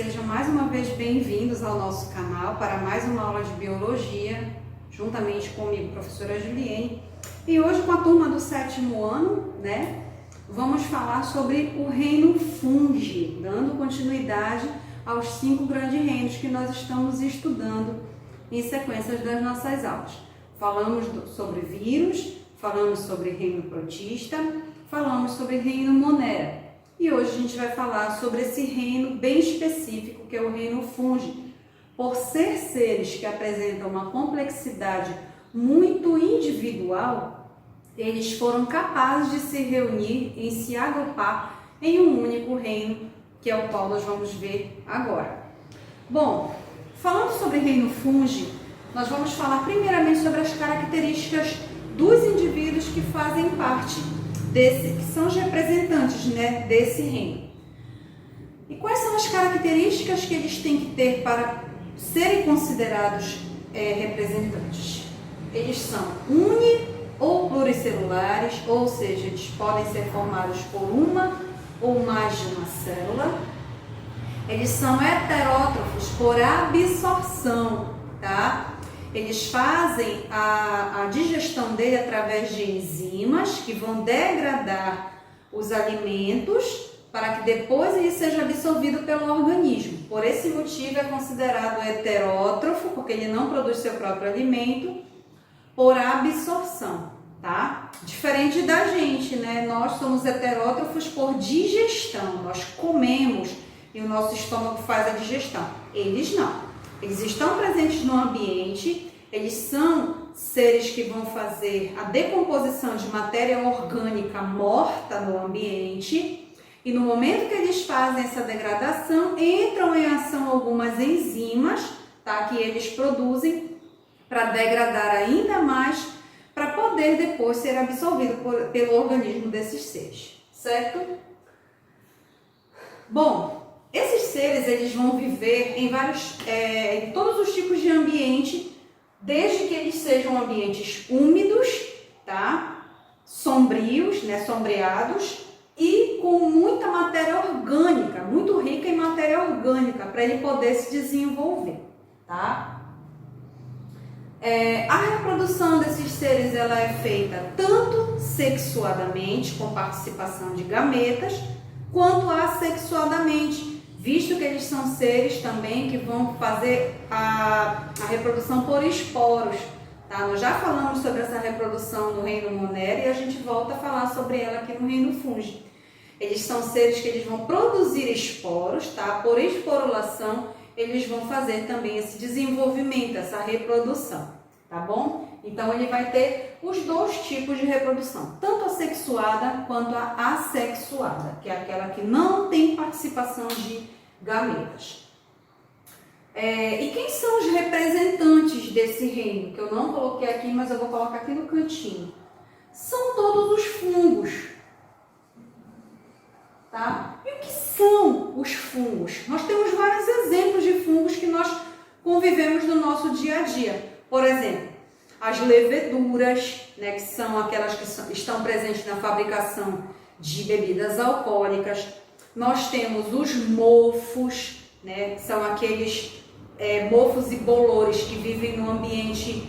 Sejam mais uma vez bem-vindos ao nosso canal para mais uma aula de Biologia, juntamente comigo, professora Juliene. E hoje com a turma do 7º ano, vamos falar sobre o reino Fungi, dando continuidade aos 5 grandes reinos que nós estamos estudando em sequências das nossas aulas. Falamos sobre vírus, falamos sobre reino protista, falamos sobre reino Monera. E hoje a gente vai falar sobre esse reino bem específico, que é o reino Fungi. Por ser seres que apresentam uma complexidade muito individual, eles foram capazes de se reunir e se agrupar em um único reino, que é o qual nós vamos ver agora. Bom, falando sobre reino Fungi, nós vamos falar primeiramente sobre as características dos indivíduos que fazem parte que são os representantes desse reino. E quais são as características que eles têm que ter para serem considerados representantes? Eles são uni ou pluricelulares, ou seja, eles podem ser formados por uma ou mais de uma célula. Eles são heterótrofos por absorção, tá? Eles fazem a digestão dele através de enzimas que vão degradar os alimentos para que depois ele seja absorvido pelo organismo. Por esse motivo é considerado heterótrofo, porque ele não produz seu próprio alimento, por absorção, tá? Diferente da gente, Nós somos heterótrofos por digestão, nós comemos e o nosso estômago faz a digestão. Eles não. Eles estão presentes no ambiente, eles são seres que vão fazer a decomposição de matéria orgânica morta no ambiente e no momento que eles fazem essa degradação, entram em ação algumas enzimas, tá, que eles produzem para degradar ainda mais, para poder depois ser absorvido pelo organismo desses seres, certo? Bom, esses seres eles vão viver em todos os tipos de ambiente, desde que eles sejam ambientes úmidos, tá? Sombrios, sombreados e com muita matéria orgânica, muito rica em matéria orgânica, para ele poder se desenvolver, tá? A reprodução desses seres ela é feita tanto sexuadamente, com participação de gametas, quanto assexuadamente, visto que eles são seres também que vão fazer a reprodução por esporos, tá? Nós já falamos sobre essa reprodução no reino Monera e a gente volta a falar sobre ela aqui no reino Fungi. Eles são seres que eles vão produzir esporos, tá? Por esporulação, eles vão fazer também esse desenvolvimento, essa reprodução, tá bom? Então, ele vai ter os dois tipos de reprodução, tanto a sexuada quanto a assexuada, que é aquela que não tem participação de gametas. E quem são os representantes desse reino? Que eu não coloquei aqui, mas eu vou colocar aqui no cantinho. São todos os fungos, tá? E o que são os fungos? Nós temos vários exemplos de fungos que nós convivemos no nosso dia a dia. Por exemplo, as leveduras, que são aquelas que estão presentes na fabricação de bebidas alcoólicas. Nós temos os mofos, que são aqueles mofos e bolores que vivem no ambiente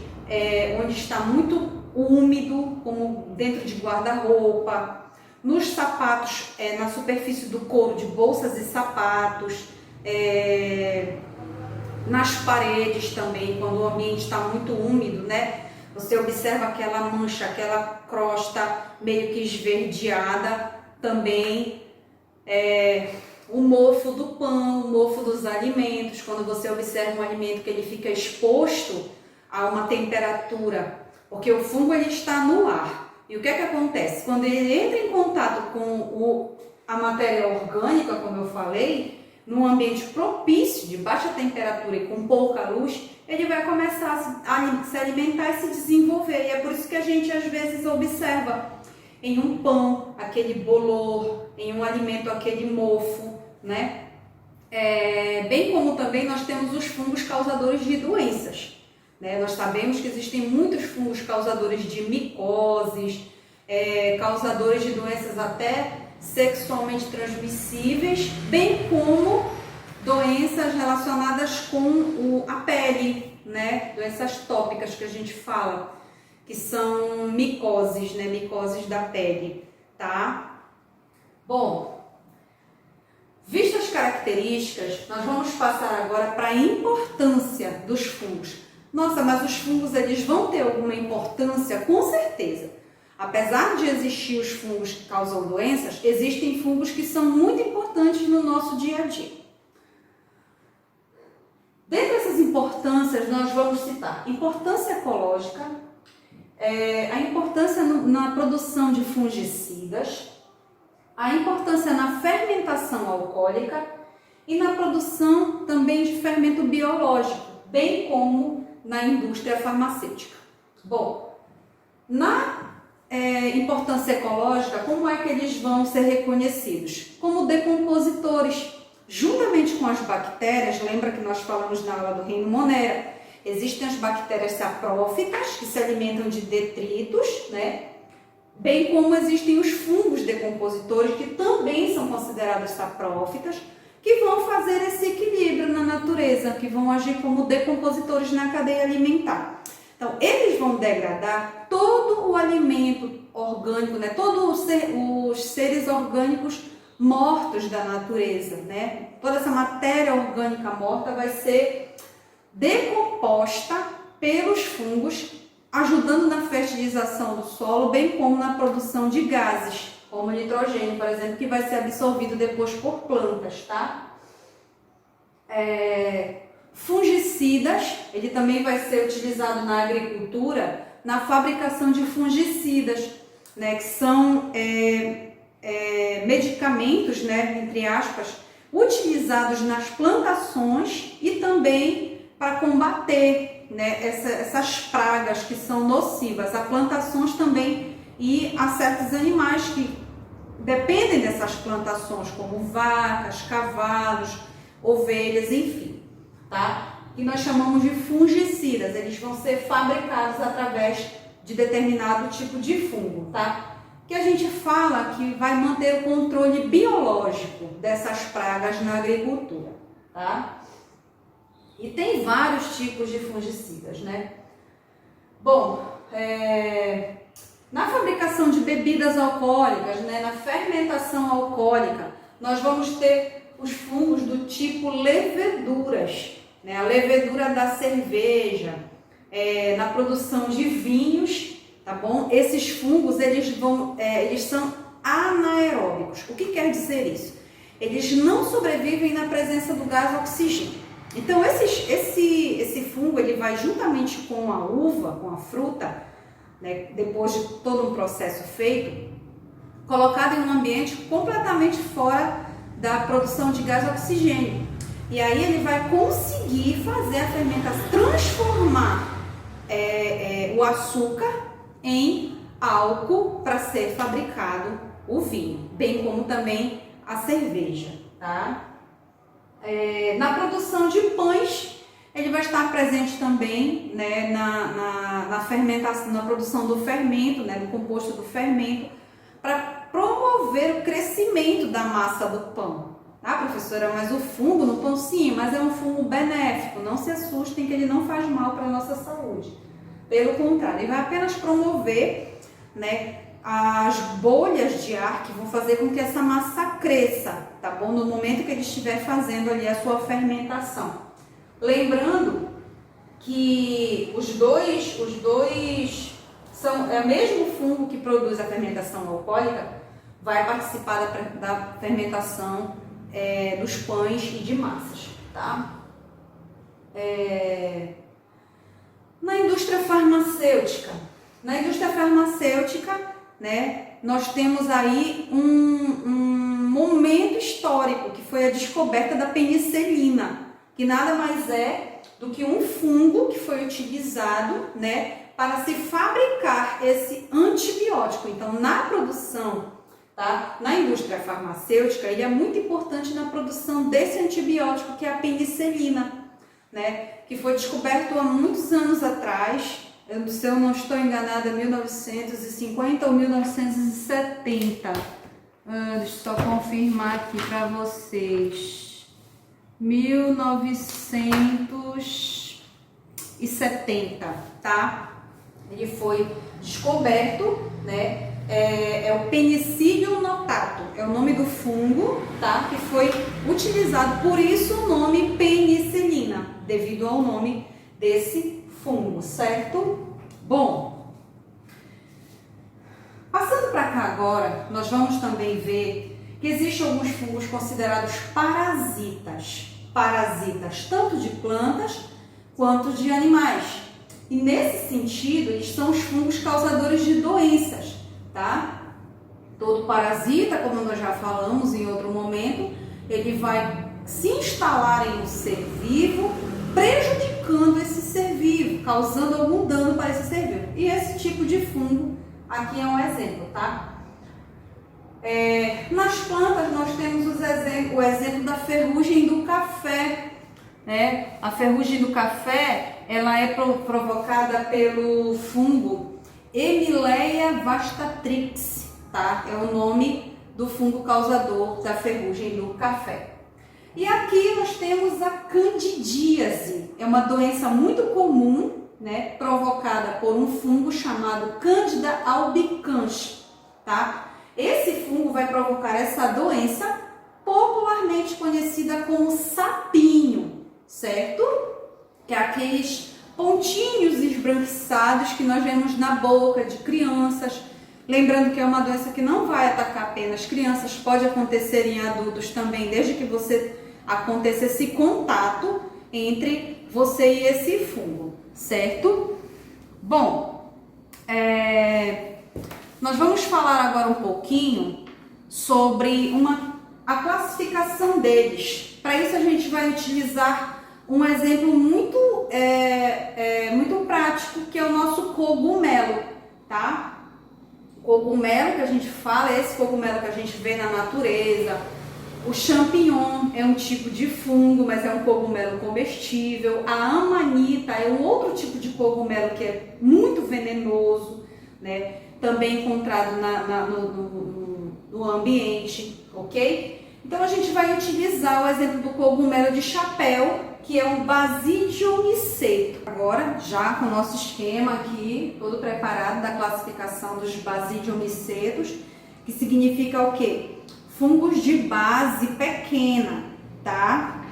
onde está muito úmido, como dentro de guarda-roupa, nos sapatos, na superfície do couro de bolsas e sapatos, nas paredes também, quando o ambiente está muito úmido, Você observa aquela mancha, aquela crosta meio que esverdeada também. O mofo do pão, o mofo dos alimentos, quando você observa um alimento que ele fica exposto a uma temperatura, porque o fungo ele está no ar. E o que é que acontece? Quando ele entra em contato com a matéria orgânica, como eu falei, num ambiente propício, de baixa temperatura e com pouca luz, ele vai começar a se alimentar e se desenvolver. E é por isso que a gente às vezes observa em um pão aquele bolor, em um alimento aquele mofo, bem como também nós temos os fungos causadores de doenças. Nós sabemos que existem muitos fungos causadores de micoses, causadores de doenças até sexualmente transmissíveis, bem como doenças relacionadas com a pele, né? Doenças tópicas que a gente fala, que são micoses, né? Micoses da pele, tá? Bom, vistas as características, nós vamos passar agora para a importância dos fungos. Nossa, mas os fungos eles vão ter alguma importância? Com certeza. Apesar de existir os fungos que causam doenças, existem fungos que são muito importantes no nosso dia a dia. Dentre essas importâncias, nós vamos citar importância ecológica, a importância na produção de fungicidas, a importância na fermentação alcoólica e na produção também de fermento biológico, bem como na indústria farmacêutica. Bom, na importância ecológica, como é que eles vão ser reconhecidos? Como decompositores, juntamente com as bactérias. Lembra que nós falamos na aula do reino Monera, existem as bactérias saprófitas, que se alimentam de detritos, né? Bem como existem os fungos decompositores, que também são considerados saprófitas, que vão fazer esse equilíbrio na natureza, que vão agir como decompositores na cadeia alimentar. Então, eles vão degradar todo o alimento orgânico, né? Todos os seres orgânicos mortos da natureza, né? Toda essa matéria orgânica morta vai ser decomposta pelos fungos, ajudando na fertilização do solo, bem como na produção de gases, como o nitrogênio, por exemplo, que vai ser absorvido depois por plantas, tá? Fungicidas, ele também vai ser utilizado na agricultura, na fabricação de fungicidas, né, que são medicamentos, né, entre aspas, utilizados nas plantações e também para combater, né, essas pragas que são nocivas a plantações também e a certos animais que dependem dessas plantações, como vacas, cavalos, ovelhas, enfim, tá? Que nós chamamos de fungicidas. Eles vão ser fabricados através de determinado tipo de fungo, tá? Que a gente fala que vai manter o controle biológico dessas pragas na agricultura, tá? E tem vários tipos de fungicidas, né? Bom, na fabricação de bebidas alcoólicas, né, na fermentação alcoólica, nós vamos ter os fungos do tipo leveduras, né? A levedura da cerveja, na produção de vinhos, tá bom? Esses fungos, eles são anaeróbicos. O que quer dizer isso? Eles não sobrevivem na presença do gás oxigênio. Então, esse fungo, ele vai juntamente com a uva, com a fruta, né, depois de todo um processo feito, colocado em um ambiente completamente fora da produção de gás oxigênio. E aí ele vai conseguir fazer a fermentação, transformar o açúcar em álcool para ser fabricado o vinho, bem como também a cerveja, tá? Na produção de pães, ele vai estar presente também, né, na fermentação, na produção do fermento, né, do composto do fermento, para promover o crescimento da massa do pão. Ah, professora, mas o fungo no pão, sim, mas é um fungo benéfico, não se assustem que ele não faz mal para a nossa saúde. Pelo contrário, ele vai apenas promover, né, as bolhas de ar que vão fazer com que essa massa cresça, tá bom? No momento que ele estiver fazendo ali a sua fermentação. Lembrando que os dois são o mesmo fungo que produz a fermentação alcoólica, vai participar da fermentação dos pães e de massas, tá? Na indústria farmacêutica, né, nós temos aí um momento histórico que foi a descoberta da penicilina, que nada mais é do que um fungo que foi utilizado, né, para se fabricar esse antibiótico. Então, na produção, tá, na indústria farmacêutica, ele é muito importante na produção desse antibiótico, que é a penicilina, né, que foi descoberto há muitos anos atrás. Se eu não estou enganada, 1950 ou 1970. Deixa eu só confirmar aqui para vocês. 1970, tá? Ele foi descoberto, né? É o Penicillium notatum, é o nome do fungo, tá? Que foi utilizado, por isso o nome penicilina, devido ao nome desse fungo, certo? Bom, passando para cá agora, nós vamos também ver que existem alguns fungos considerados parasitas tanto de plantas quanto de animais. E nesse sentido, eles são os fungos causadores de doenças, tá? Todo parasita, como nós já falamos em outro momento, ele vai se instalar em um ser vivo, prejudicando esse ser vivo, causando algum dano para esse ser vivo. E esse tipo de fungo aqui é um exemplo, tá? Nas plantas nós temos o exemplo da ferrugem do café, né? A ferrugem do café, ela é provocada pelo fungo Emileia vastatrix, tá? É o nome do fungo causador da ferrugem do café. E aqui nós temos a candidíase, é uma doença muito comum, né? Provocada por um fungo chamado Candida albicans, tá? Esse fungo vai provocar essa doença, popularmente conhecida como sapinho, certo? Que é aqueles pontinhos esbranquiçados que nós vemos na boca de crianças. Lembrando que é uma doença que não vai atacar apenas crianças, pode acontecer em adultos também, desde que você aconteça esse contato entre você e esse fungo, certo? Bom, nós vamos falar agora um pouquinho sobre a classificação deles. Para isso a gente vai utilizar um exemplo muito prático, que é o nosso cogumelo, tá? O cogumelo que a gente fala é esse cogumelo que a gente vê na natureza. O champignon é um tipo de fungo, mas é um cogumelo comestível. A amanita é um outro tipo de cogumelo que é muito venenoso, né? Também encontrado no ambiente, ok? Então a gente vai utilizar o exemplo do cogumelo de chapéu, que é um Basidium miceto. Agora, já com o nosso esquema aqui, todo preparado da classificação dos Basidium micetos, que significa o quê? Fungos de base pequena, tá?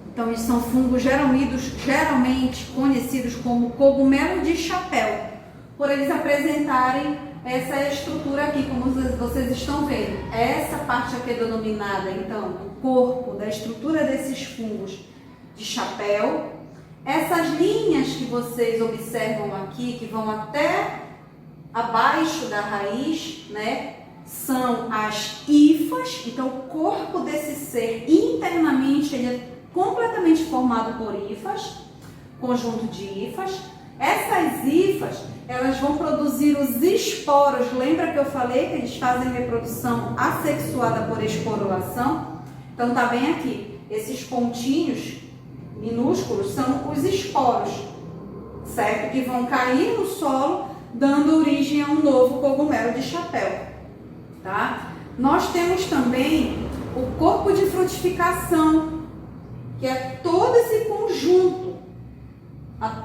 Então, eles são fungos geralmente conhecidos como cogumelo de chapéu, por eles apresentarem essa estrutura aqui, como vocês estão vendo. Essa parte aqui é denominada, então, o corpo da estrutura desses fungos de chapéu. Essas linhas que vocês observam aqui, que vão até abaixo da raiz, né? São as hifas. Então, o corpo desse ser internamente ele é completamente formado por hifas, conjunto de hifas. Essas hifas, elas vão produzir os esporos. Lembra que eu falei que eles fazem reprodução assexuada por esporulação? Então, tá bem aqui. Esses pontinhos minúsculos são os esporos, certo? Que vão cair no solo, dando origem a um novo cogumelo de chapéu, tá? Nós temos também o corpo de frutificação, que é todo esse conjunto,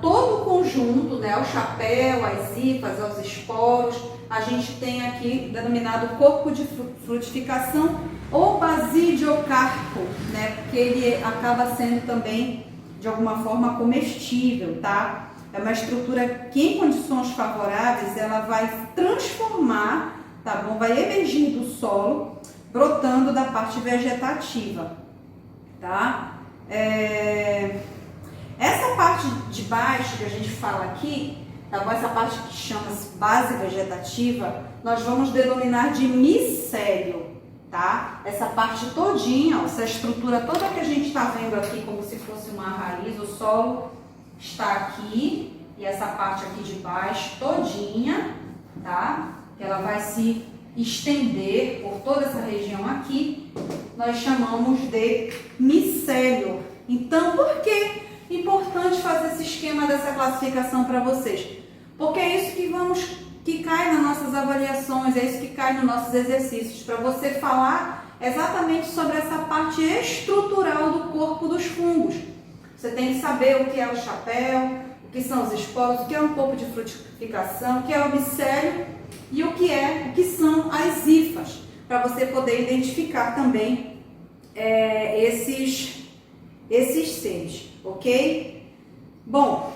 todo o conjunto, né? O chapéu, as hifas, os esporos, a gente tem aqui denominado corpo de frutificação ou basidiocarpo, né? Porque ele acaba sendo também, de alguma forma, comestível, tá? É uma estrutura que, em condições favoráveis, ela vai transformar, tá bom? Vai emergir do solo, brotando da parte vegetativa, tá? Essa parte de baixo que a gente fala aqui, tá bom? Essa parte que chama-se base vegetativa, nós vamos denominar de micélio, tá? Essa parte todinha, ó, essa estrutura toda que a gente está vendo aqui como se fosse uma raiz, o solo está aqui, e essa parte aqui de baixo todinha, tá? Que ela vai se estender por toda essa região aqui, nós chamamos de micélio. Então, por que é importante fazer esse esquema dessa classificação para vocês? Porque é isso que cai nas nossas avaliações, é isso que cai nos nossos exercícios, para você falar exatamente sobre essa parte estrutural do corpo dos fungos. Você tem que saber o que é o chapéu, o que são os esporos, o que é um corpo de frutificação, o que é o micélio e o que são as hifas, para você poder identificar também esses seres, ok? Bom,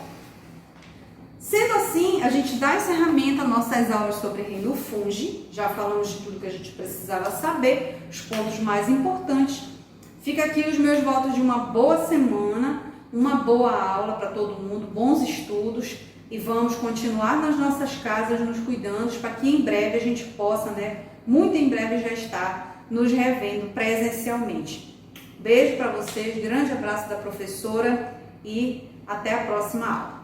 sendo assim, a gente dá encerramento às nossas aulas sobre reino fungi. Já falamos de tudo que a gente precisava saber, os pontos mais importantes. Fica aqui os meus votos de uma boa semana, uma boa aula para todo mundo, bons estudos, e vamos continuar nas nossas casas nos cuidando para que em breve a gente possa, muito em breve já estar nos revendo presencialmente. Beijo para vocês, grande abraço da professora e até a próxima aula.